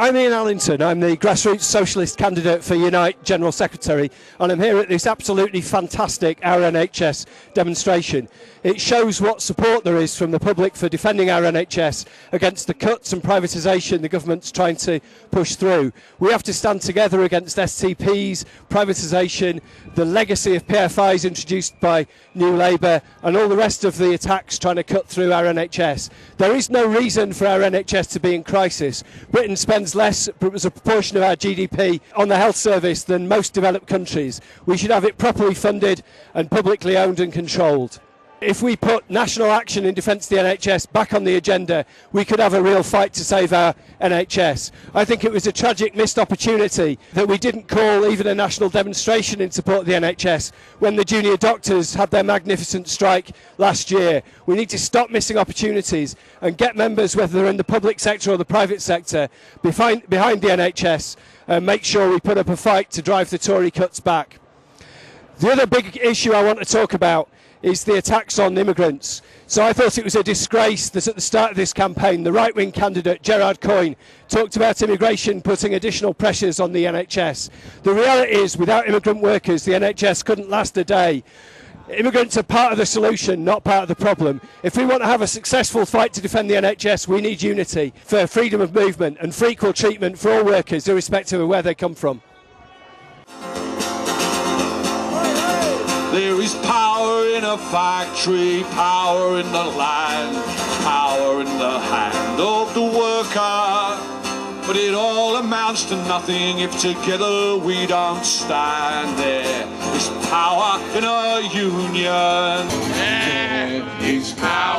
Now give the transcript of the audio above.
I'm Ian Allinson. I'm the grassroots socialist candidate for Unite General Secretary, and I'm here at this absolutely fantastic Our NHS demonstration. It shows what support there is from the public for defending our NHS against the cuts and privatisation the government's trying to push through. We have to stand together against STPs, privatisation, the legacy of PFIs introduced by New Labour, and all the rest of the attacks trying to cut through our NHS. There is no reason for our NHS to be in crisis. Britain spends less as a proportion of our GDP on the health service than most developed countries. We should have it properly funded and publicly owned and controlled. If we put national action in defence of the NHS back on the agenda, we could have a real fight to save our NHS. I think it was a tragic missed opportunity that we didn't call even a national demonstration in support of the NHS when the junior doctors had their magnificent strike last year. We need to stop missing opportunities and get members, whether they're in the public sector or the private sector, behind the NHS and make sure we put up a fight to drive the Tory cuts back. The other big issue I want to talk about is the attacks on immigrants. So I thought it was a disgrace that at the start of this campaign the right-wing candidate Gerard Coyne talked about immigration putting additional pressures on the NHS. The reality is, without immigrant workers the NHS couldn't last a day. Immigrants are part of the solution, not part of the problem. If we want to have a successful fight to defend the NHS, we need unity for freedom of movement and for equal treatment for all workers, irrespective of where they come from. There is power in a factory, power in the land, power in the hand of the worker. But it all amounts to nothing if together we don't stand. There is power in a union. There is power.